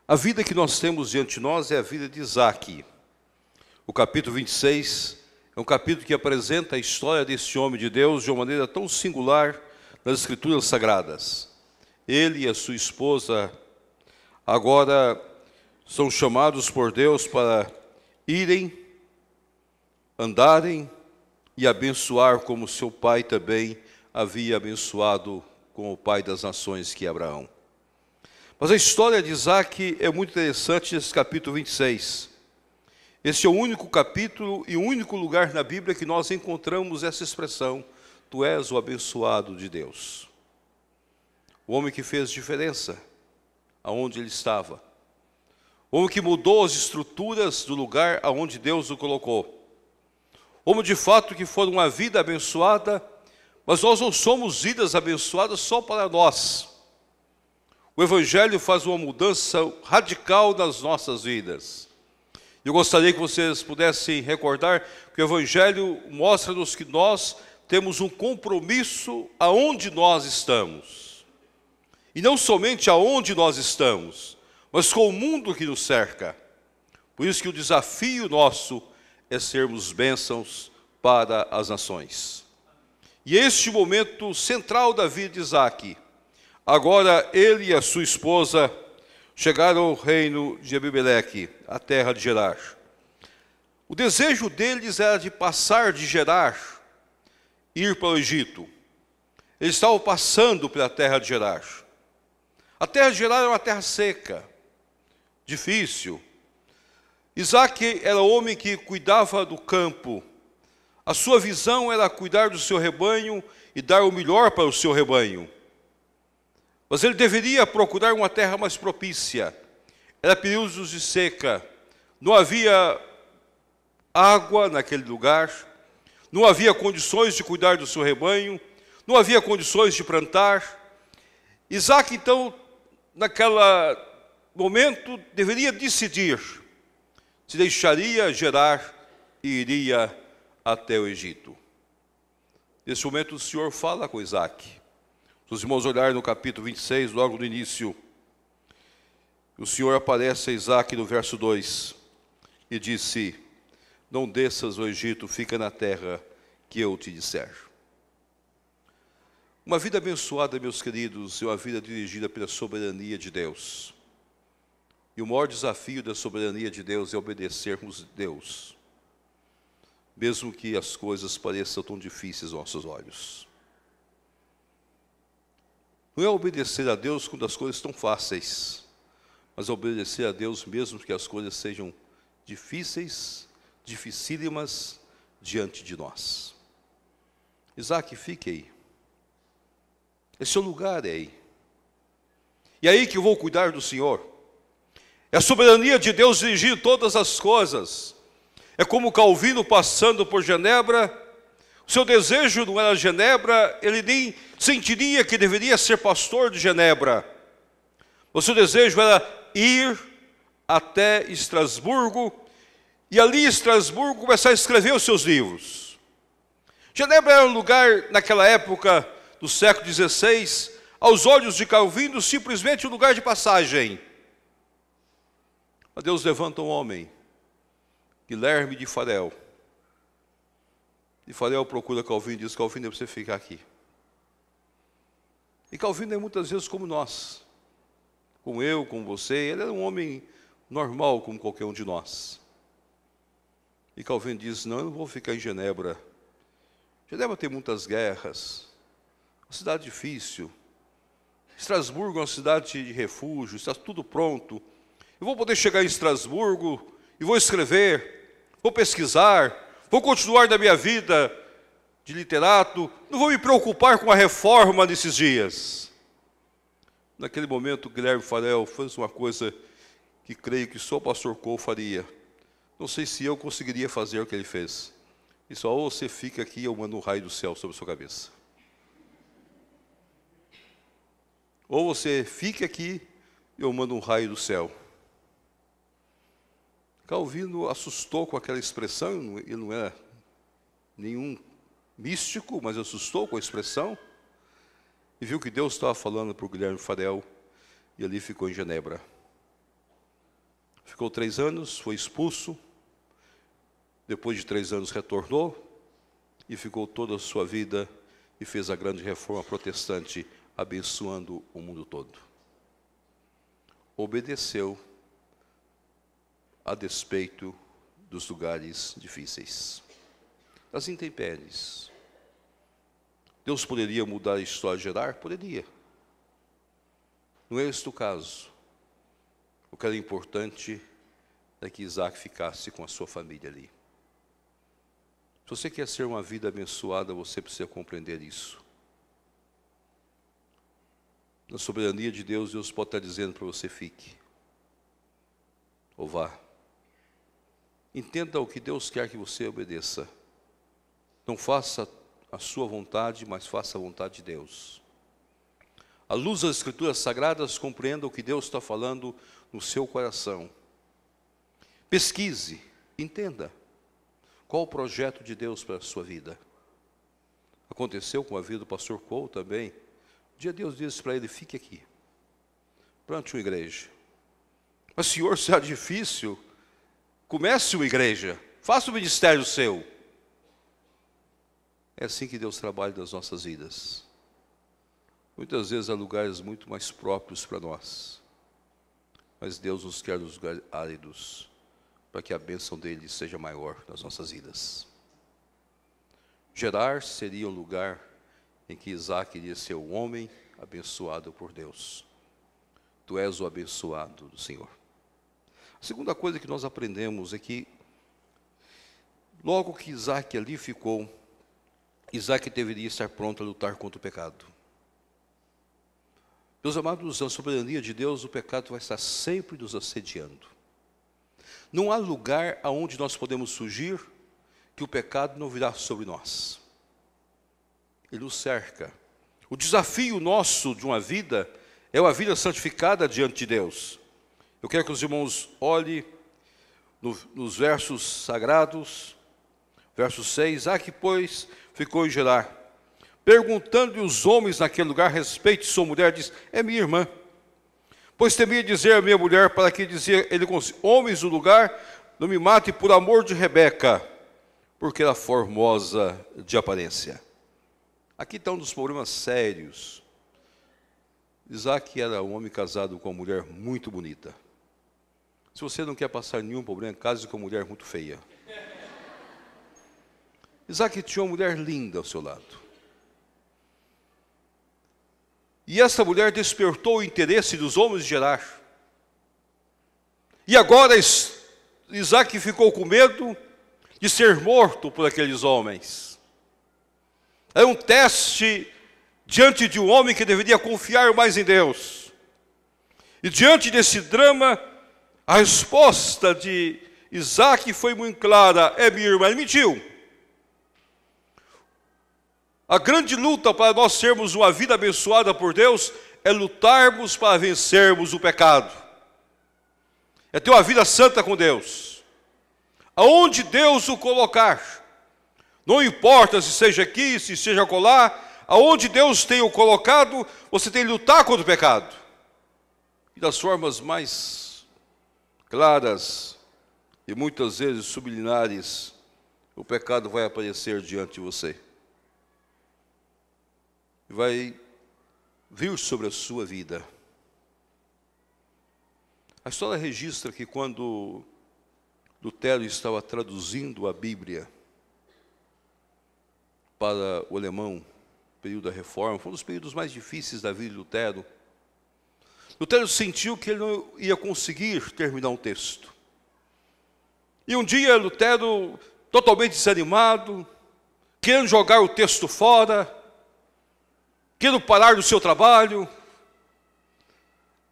A vida que nós temos diante de nós é a vida de Isaque. O capítulo 26 é um capítulo que apresenta a história desse homem de Deus de uma maneira tão singular nas Escrituras Sagradas. Ele e a sua esposa agora são chamados por Deus para irem, andarem e abençoar como seu pai também havia abençoado com o pai das nações, que é Abraão. Mas a história de Isaque é muito interessante nesse capítulo 26. Esse é o único capítulo e o único lugar na Bíblia que nós encontramos essa expressão: tu és o abençoado de Deus. O homem que fez diferença aonde ele estava. O homem que mudou as estruturas do lugar aonde Deus o colocou. O homem de fato que foi uma vida abençoada, mas nós não somos vidas abençoadas só para nós. O Evangelho faz uma mudança radical nas nossas vidas. Eu gostaria que vocês pudessem recordar que o Evangelho mostra-nos que nós temos um compromisso aonde nós estamos. E não somente aonde nós estamos, mas com o mundo que nos cerca. Por isso que o desafio nosso é sermos bênçãos para as nações. E este momento central da vida de Isaque. Agora ele e a sua esposa chegaram ao reino de Abimeleque, a terra de Gerar. O desejo deles era de passar de Gerar, ir para o Egito. Eles estavam passando pela terra de Gerar. A terra de Gerar era uma terra seca, difícil. Isaque era o homem que cuidava do campo. A sua visão era cuidar do seu rebanho e dar o melhor para o seu rebanho. Mas ele deveria procurar uma terra mais propícia. Era períodos de seca. Não havia água naquele lugar. Não havia condições de cuidar do seu rebanho. Não havia condições de plantar. Isaque, então, naquele momento, deveria decidir se deixaria Gerar e iria até o Egito. Nesse momento, o Senhor fala com Isaque. Se os irmãos olharem no capítulo 26, logo no início, o Senhor aparece a Isaque no verso 2 e disse: não desças ao Egito, fica na terra que eu te disser. Uma vida abençoada, meus queridos, é uma vida dirigida pela soberania de Deus. E o maior desafio da soberania de Deus é obedecermos a Deus, mesmo que as coisas pareçam tão difíceis aos nossos olhos. Não é obedecer a Deus quando as coisas estão fáceis, mas obedecer a Deus mesmo que as coisas sejam difíceis, dificílimas diante de nós. Isaque, fique aí. Esse é o lugar aí. E é aí que eu vou cuidar do Senhor. É a soberania de Deus dirigindo todas as coisas. É como Calvino passando por Genebra. O seu desejo não era Genebra, ele nem sentiria que deveria ser pastor de Genebra. O seu desejo era ir até Estrasburgo e ali em Estrasburgo começar a escrever os seus livros. Genebra era um lugar, naquela época do século XVI, aos olhos de Calvino, simplesmente um lugar de passagem. Mas Deus levanta um homem, Guilherme de Farel. E Farel procura Calvino e diz: Calvino, é para você ficar aqui. E Calvino é muitas vezes como nós, como eu, como você. Ele era um homem normal como qualquer um de nós. E Calvino diz: não, eu não vou ficar em Genebra. Genebra tem muitas guerras, uma cidade difícil. Estrasburgo é uma cidade de refúgio, está tudo pronto. Eu vou poder chegar em Estrasburgo e vou escrever, vou pesquisar, vou continuar na minha vida de literato, não vou me preocupar com a reforma nesses dias. Naquele momento, Guilherme Farel fez uma coisa que creio que só o pastor Cole faria. Não sei se eu conseguiria fazer o que ele fez. E só: ou você fica aqui, eu mando um raio do céu sobre a sua cabeça. Ou você fica aqui, eu mando um raio do céu. Calvino assustou com aquela expressão. Ele não era nenhum místico, mas assustou com a expressão. E viu que Deus estava falando para o Guilherme Farel. E ali ficou em Genebra. Ficou 3 anos, foi expulso. Depois de 3 anos retornou e ficou toda a sua vida e fez a grande reforma protestante, abençoando o mundo todo. Obedeceu a despeito dos lugares difíceis, das intempéries. Deus poderia mudar a história de Gerar? Poderia. Não é este o caso. O que era importante é que Isaac ficasse com a sua família ali. Se você quer ser uma vida abençoada, você precisa compreender isso. Na soberania de Deus, Deus pode estar dizendo para você: fique, ou vá. Entenda o que Deus quer que você obedeça. Não faça a sua vontade, mas faça a vontade de Deus. À luz das Escrituras Sagradas, compreenda o que Deus está falando no seu coração. Pesquise, entenda. Qual o projeto de Deus para a sua vida? Aconteceu com a vida do pastor Cole também. Um dia Deus disse para ele: fique aqui, plante uma igreja. Mas Senhor, se é difícil, comece uma igreja, faça o ministério seu. É assim que Deus trabalha nas nossas vidas. Muitas vezes há lugares muito mais próprios para nós, mas Deus nos quer nos lugares áridos, para que a bênção dele seja maior nas nossas vidas. Gerar seria um lugar em que Isaac iria ser o homem abençoado por Deus. Tu és o abençoado do Senhor. A segunda coisa que nós aprendemos é que, logo que Isaac ali ficou, Isaac deveria estar pronto a lutar contra o pecado. Meus amados, na soberania de Deus, o pecado vai estar sempre nos assediando. Não há lugar aonde nós podemos fugir que o pecado não virá sobre nós. Ele nos cerca. O desafio nosso de uma vida é uma vida santificada diante de Deus. Eu quero que os irmãos olhem nos versos sagrados, verso 6. Isaac, pois, ficou em Gerar. Perguntando-lhe os homens naquele lugar a respeito de sua mulher, diz: é minha irmã. Pois temia dizer a minha mulher, para que dizia ele com os homens do lugar: não me mate por amor de Rebeca, porque era formosa de aparência. Aqui está um dos problemas sérios. Isaac era um homem casado com uma mulher muito bonita. Se você não quer passar nenhum problema, case com uma mulher muito feia. Isaac tinha uma mulher linda ao seu lado. E essa mulher despertou o interesse dos homens de Gerar. E agora Isaac ficou com medo de ser morto por aqueles homens. Era um teste diante de um homem que deveria confiar mais em Deus. E diante desse drama, a resposta de Isaac foi muito clara: é minha irmã. Ele mentiu. A grande luta para nós termos uma vida abençoada por Deus é lutarmos para vencermos o pecado. É ter uma vida santa com Deus. Aonde Deus o colocar, não importa se seja aqui, se seja acolá, aonde Deus tem o colocado, você tem que lutar contra o pecado. E das formas mais claras e muitas vezes subliminares, o pecado vai aparecer diante de você. Vai vir sobre a sua vida. A história registra que quando Lutero estava traduzindo a Bíblia para o alemão, período da Reforma, foi um dos períodos mais difíceis da vida de Lutero. Lutero sentiu que ele não ia conseguir terminar um texto. E um dia Lutero, totalmente desanimado, querendo jogar o texto fora, querendo parar do seu trabalho,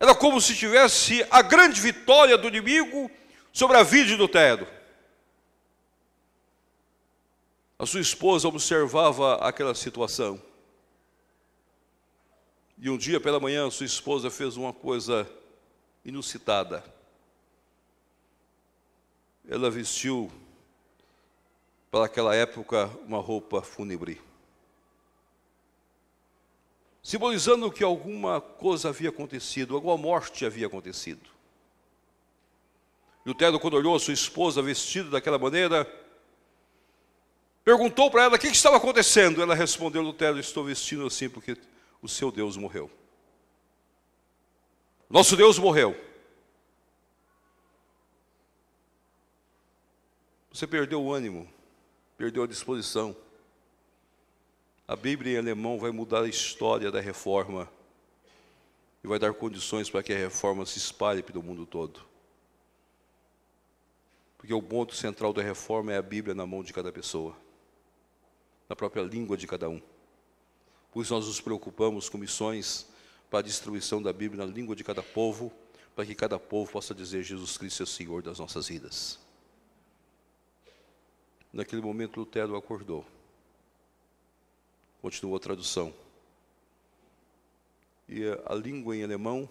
era como se tivesse a grande vitória do inimigo sobre a vida de Lutero. A sua esposa observava aquela situação. E um dia pela manhã, sua esposa fez uma coisa inusitada. Ela vestiu, para aquela época, uma roupa fúnebre, simbolizando que alguma coisa havia acontecido, alguma morte havia acontecido. Lutero, quando olhou a sua esposa vestida daquela maneira, perguntou para ela o que estava acontecendo. Ela respondeu: Lutero, estou vestindo assim porque o seu Deus morreu. Nosso Deus morreu. Você perdeu o ânimo, perdeu a disposição. A Bíblia em alemão vai mudar a história da reforma e vai dar condições para que a reforma se espalhe pelo mundo todo. Porque o ponto central da reforma é a Bíblia na mão de cada pessoa, na própria língua de cada um. Por isso nós nos preocupamos com missões para a distribuição da Bíblia na língua de cada povo, para que cada povo possa dizer: Jesus Cristo é o Senhor das nossas vidas. Naquele momento Lutero acordou. Continuou a tradução. E a língua em alemão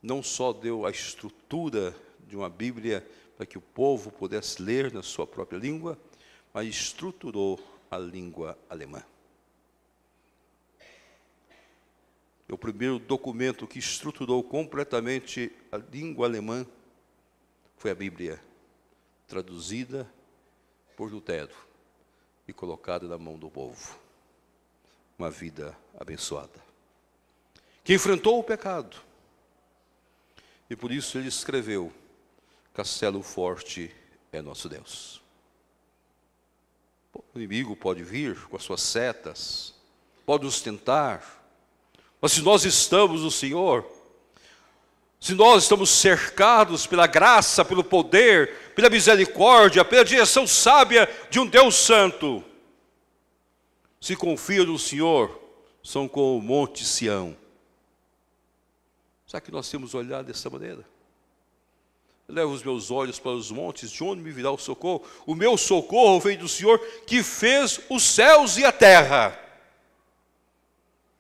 não só deu a estrutura de uma Bíblia para que o povo pudesse ler na sua própria língua, mas estruturou a língua alemã. O primeiro documento que estruturou completamente a língua alemã foi a Bíblia, traduzida por Lutero e colocada na mão do povo. Uma vida abençoada. Que enfrentou o pecado. E por isso ele escreveu: Castelo forte é nosso Deus. O inimigo pode vir com as suas setas, pode nos tentar, mas se nós estamos no Senhor, se nós estamos cercados pela graça, pelo poder, pela misericórdia, pela direção sábia de um Deus santo, se confiam no Senhor, são como o monte Sião. Será que nós temos olhado dessa maneira? Eu levo os meus olhos para os montes, de onde me virá o socorro? O meu socorro vem do Senhor, que fez os céus e a terra.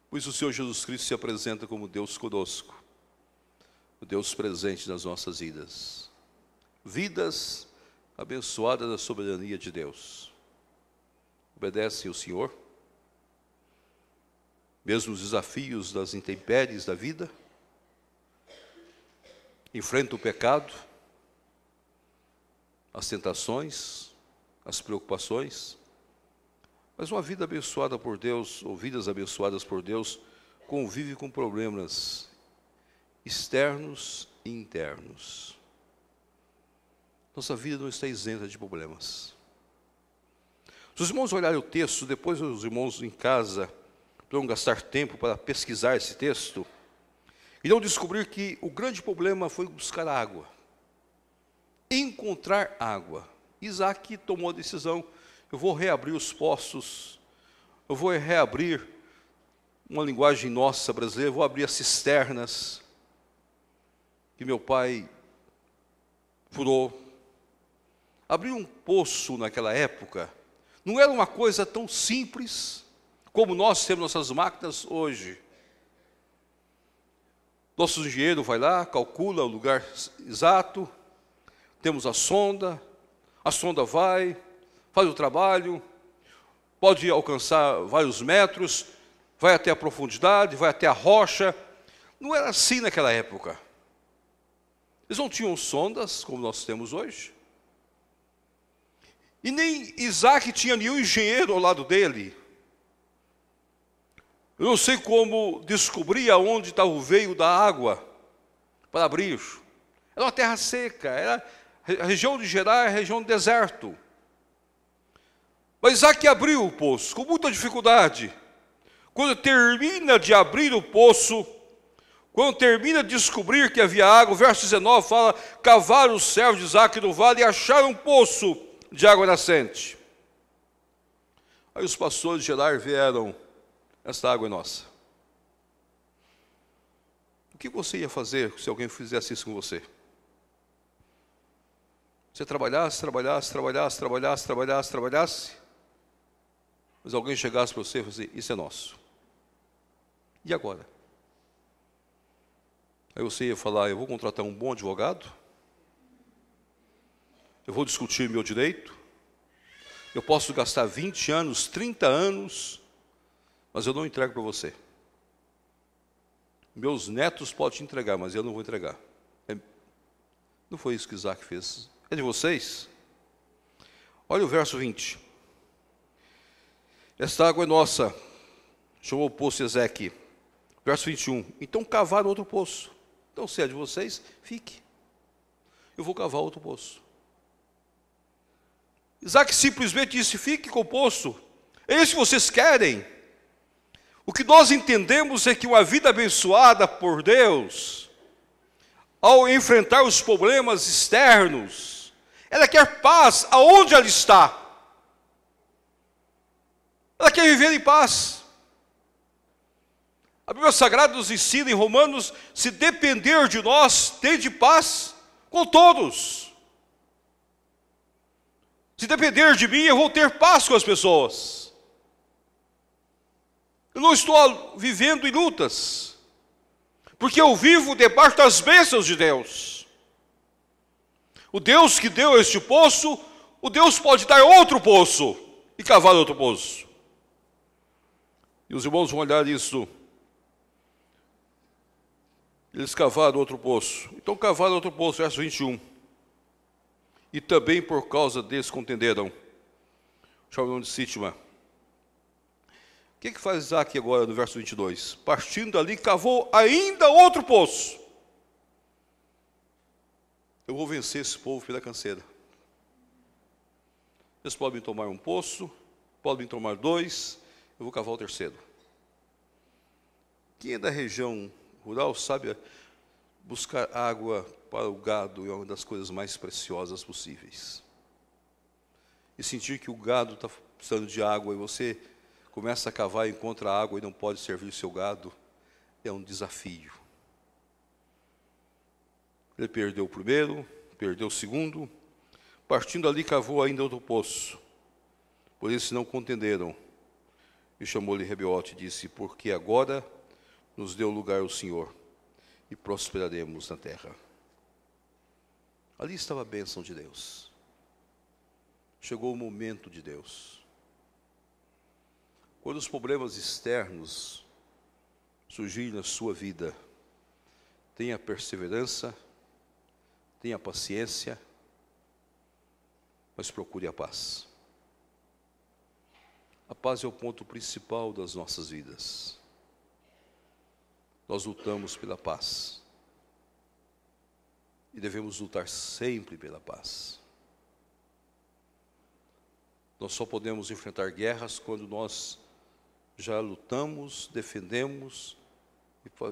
Pois o Senhor Jesus Cristo se apresenta como Deus conosco, o Deus presente nas nossas vidas. Vidas abençoadas da soberania de Deus. Obedecem ao Senhor, mesmo os desafios das intempéries da vida, enfrentam o pecado, as tentações, as preocupações, mas uma vida abençoada por Deus, ou vidas abençoadas por Deus, convive com problemas externos e internos. Nossa vida não está isenta de problemas. Se os irmãos olharem o texto, depois os irmãos em casa vão gastar tempo para pesquisar esse texto, e vão descobrir que o grande problema foi buscar água, encontrar água. Isaac tomou a decisão: eu vou reabrir os poços, eu vou reabrir, uma linguagem nossa brasileira, eu vou abrir as cisternas que meu pai furou. Abrir um poço naquela época não era uma coisa tão simples como nós temos nossas máquinas hoje. Nosso engenheiro vai lá, calcula o lugar exato, temos a sonda vai, faz o trabalho, pode alcançar vários metros, vai até a profundidade, vai até a rocha. Não era assim naquela época. Eles não tinham sondas como nós temos hoje. E nem Isaac tinha nenhum engenheiro ao lado dele. Eu não sei como descobrir aonde estava o veio da água para abrir. Era uma terra seca, era a região de Gerar, a região do deserto. Mas Isaac abriu o poço com muita dificuldade. Quando termina de abrir o poço, quando termina de descobrir que havia água, o verso 19 fala: cavaram os servos de Isaac no vale e acharam um poço de água nascente. Aí os pastores de Gerar vieram: esta água é nossa. O que você ia fazer se alguém fizesse isso com você? Você trabalhasse, mas alguém chegasse para você e falasse: isso é nosso. E agora? Aí você ia falar: eu vou contratar um bom advogado, eu vou discutir meu direito, eu posso gastar 20 anos, 30 anos, mas eu não entrego para você. Meus netos podem te entregar, mas eu não vou entregar. Não foi isso que Isaac fez. É de vocês? Olha o verso 20. Esta água é nossa, chamou o poço Ezeque. Verso 21. Então cavaram outro poço. Então, se é de vocês, fique. Eu vou cavar outro poço. Isaac simplesmente disse, fique com o poço. É isso que vocês querem? O que nós entendemos é que uma vida abençoada por Deus, ao enfrentar os problemas externos, ela quer paz aonde ela está. Ela quer viver em paz. A Bíblia Sagrada nos ensina em Romanos, se depender de nós, tende paz com todos. Se depender de mim, eu vou ter paz com as pessoas. Eu não estou vivendo em lutas, porque eu vivo debaixo das bênçãos de Deus. O Deus que deu este poço, o Deus pode dar outro poço e cavar outro poço. E os irmãos vão olhar isso. Eles cavaram outro poço. Então cavaram outro poço, verso 21. E também por causa deles contenderam. Chamam de Sitma. O que faz Isaac agora no verso 22? Partindo dali, cavou ainda outro poço. Eu vou vencer esse povo pela canseira. Eles podem tomar um poço, podem tomar dois, eu vou cavar o terceiro. Quem é da região rural sabe buscar água para o gado é uma das coisas mais preciosas possíveis. E sentir que o gado está precisando de água e você começa a cavar e encontra água e não pode servir o seu gado, é um desafio. Ele perdeu o primeiro, perdeu o segundo, partindo ali cavou ainda outro poço. Por isso não contenderam. E chamou-lhe Rebeote e disse, porque agora nos deu lugar o Senhor, e prosperaremos na terra. Ali estava a bênção de Deus. Chegou o momento de Deus. Quando os problemas externos surgirem na sua vida, tenha perseverança, tenha paciência, mas procure a paz. A paz é o ponto principal das nossas vidas. Nós lutamos pela paz. E devemos lutar sempre pela paz. Nós só podemos enfrentar guerras quando nós já lutamos, defendemos,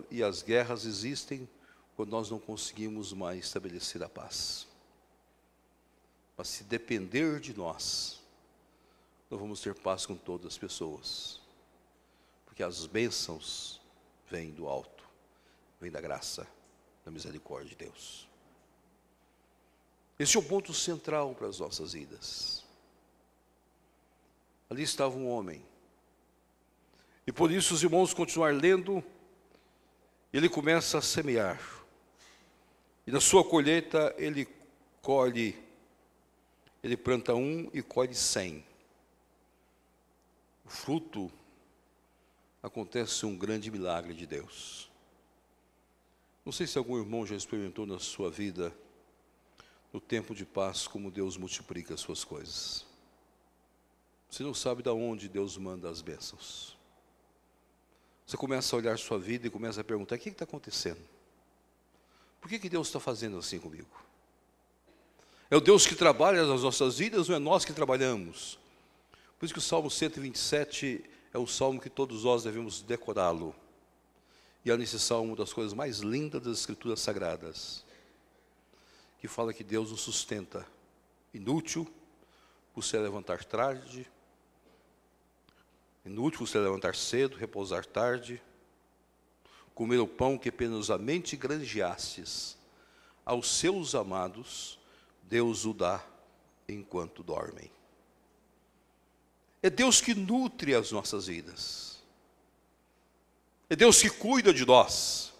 e as guerras existem quando nós não conseguimos mais estabelecer a paz. Mas se depender de nós, nós vamos ter paz com todas as pessoas. Porque as bênçãos vêm do alto, vêm da graça, da misericórdia de Deus. Esse é o ponto central para as nossas vidas. Ali estava um homem. E por isso os irmãos continuar lendo, ele começa a semear. E na sua colheita ele colhe, ele planta 1 e colhe 100. O fruto acontece um grande milagre de Deus. Não sei se algum irmão já experimentou na sua vida, no tempo de paz, como Deus multiplica as suas coisas. Você não sabe de onde Deus manda as bênçãos. Você começa a olhar a sua vida e começa a perguntar, o que está acontecendo? Por que Deus está fazendo assim comigo? É o Deus que trabalha nas nossas vidas ou é nós que trabalhamos? Por isso que o Salmo 127 é o salmo que todos nós devemos decorá-lo. E é nesse salmo uma das coisas mais lindas das Escrituras Sagradas, que fala que Deus nos sustenta. Inútil você levantar tarde, inútil você levantar cedo, repousar tarde, comer o pão que penosamente granjeastes, aos seus amados, Deus o dá enquanto dormem. É Deus que nutre as nossas vidas. É Deus que cuida de nós.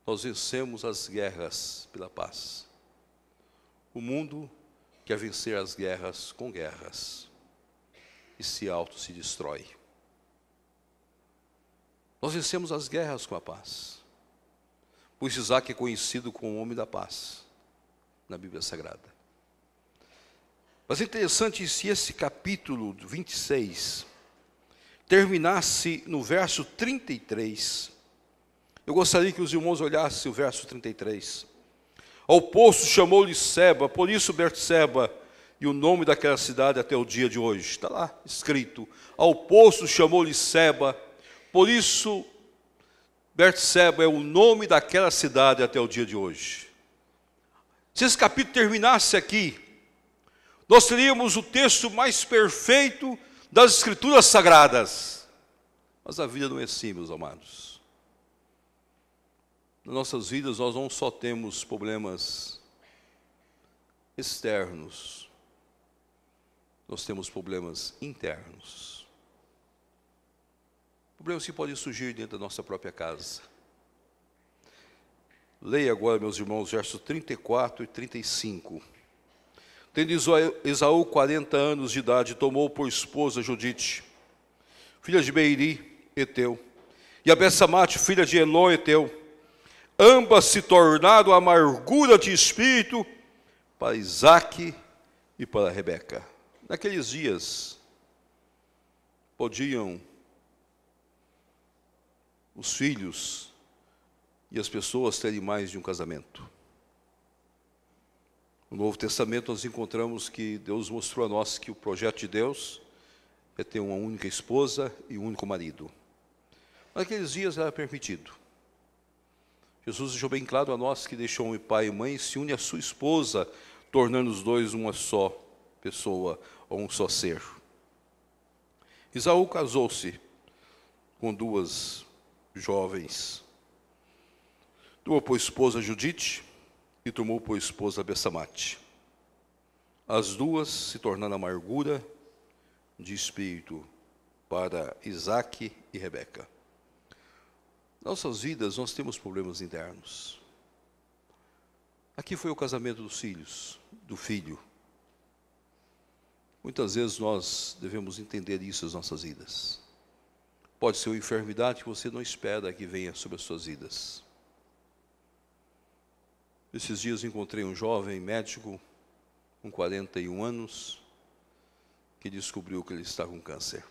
Nós vencemos as guerras pela paz. O mundo quer vencer as guerras com guerras e se destrói. Nós vencemos as guerras com a paz. pois Isaac é conhecido como o homem da paz na Bíblia Sagrada. Mas é interessante se esse capítulo 26 terminasse no verso 33. Eu gostaria que os irmãos olhassem o verso 33. Ao poço chamou-lhe Seba, por isso Berseba, e o nome daquela cidade até o dia de hoje. Está lá escrito. Ao poço chamou-lhe Seba, por isso Berseba é o nome daquela cidade até o dia de hoje. Se esse capítulo terminasse aqui, nós teríamos o texto mais perfeito das Escrituras Sagradas. Mas a vida não é assim, meus amados. Nas nossas vidas nós não só temos problemas externos, nós temos problemas internos. Problemas que podem surgir dentro da nossa própria casa. Leia agora, meus irmãos, versos 34 e 35. Tendo Esaú 40 anos de idade, tomou por esposa Judite, filha de Beeri, Eteu, e a Bessamate, filha de Elon, Eteu. Ambas se tornaram amargura de espírito para Isaque e para Rebeca. Naqueles dias, podiam os filhos e as pessoas terem mais de um casamento. No Novo Testamento nós encontramos que Deus mostrou a nós que o projeto de Deus é ter uma única esposa e um único marido. Naqueles dias era permitido. Jesus deixou bem claro a nós que deixou um pai e mãe e se une à sua esposa, tornando os dois uma só pessoa ou um só ser. Esaú casou-se com duas jovens. Tomou por esposa Judite e tomou por esposa Bessamate. As duas se tornaram amargura de espírito para Isaque e Rebeca. Nossas vidas, nós temos problemas internos. Aqui foi o casamento dos filhos, do filho. Muitas vezes nós devemos entender isso nas nossas vidas. Pode ser uma enfermidade que você não espera que venha sobre as suas vidas. Esses dias encontrei um jovem médico com 41 anos que descobriu que ele está com câncer.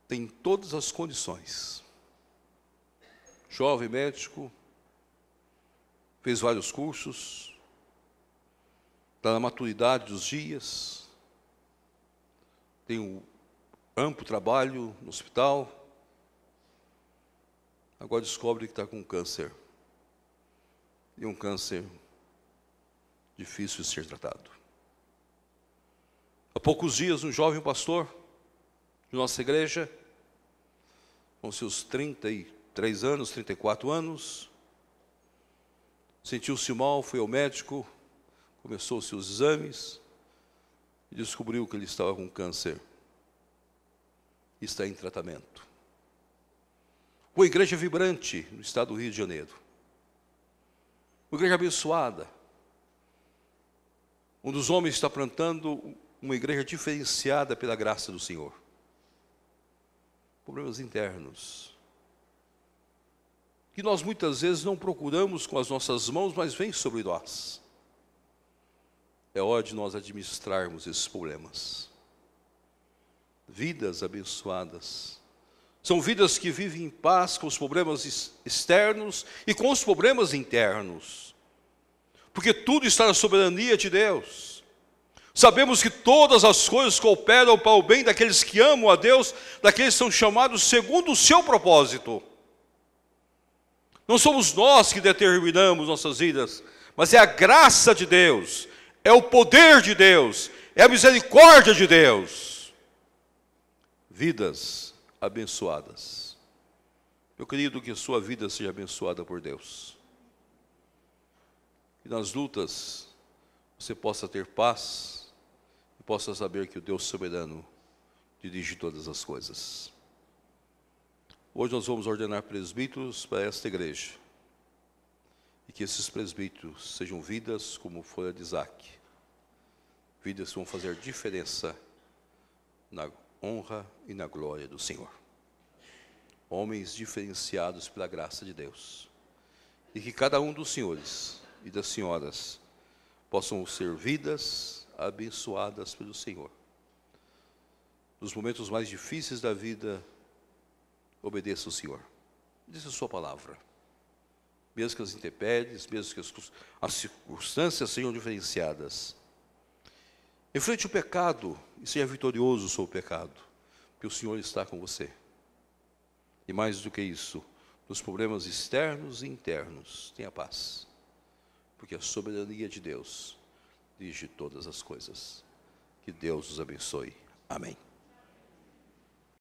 Tem todas as condições. Jovem médico, fez vários cursos, está na maturidade dos dias, tem um amplo trabalho no hospital, agora descobre que está com câncer. E um câncer difícil de ser tratado. Há poucos dias, um jovem pastor de nossa igreja, com seus 33 anos, 34 anos, sentiu-se mal, foi ao médico, começou os seus exames e descobriu que ele estava com câncer e está em tratamento. Uma igreja vibrante no estado do Rio de Janeiro, uma igreja abençoada. Um dos homens está plantando uma igreja diferenciada pela graça do Senhor. Problemas internos, que nós muitas vezes não procuramos com as nossas mãos, mas vem sobre nós. É hora de nós administrarmos esses problemas. Vidas abençoadas são vidas que vivem em paz com os problemas externos e com os problemas internos, porque tudo está na soberania de Deus. Sabemos que todas as coisas cooperam para o bem daqueles que amam a Deus, daqueles que são chamados segundo o seu propósito. Não somos nós que determinamos nossas vidas, mas é a graça de Deus, é o poder de Deus, é a misericórdia de Deus. Vidas abençoadas. Meu querido, que a sua vida seja abençoada por Deus. E nas lutas você possa ter paz, possa saber que o Deus soberano dirige todas as coisas. Hoje nós vamos ordenar presbíteros para esta igreja. E que esses presbíteros sejam vidas como foi a de Isaque. Vidas que vão fazer diferença na honra e na glória do Senhor. homens diferenciados pela graça de Deus. E que cada um dos senhores e das senhoras possam ser vidas abençoadas pelo Senhor. Nos momentos mais difíceis da vida, obedeça o Senhor. Diz a sua palavra. Mesmo que as intempéries, mesmo que as circunstâncias sejam diferenciadas. Enfrente o pecado e seja vitorioso sobre o pecado, porque o Senhor está com você. E mais do que isso, nos problemas externos e internos, tenha paz, porque a soberania de Deus dirige todas as coisas. Que Deus os abençoe. Amém.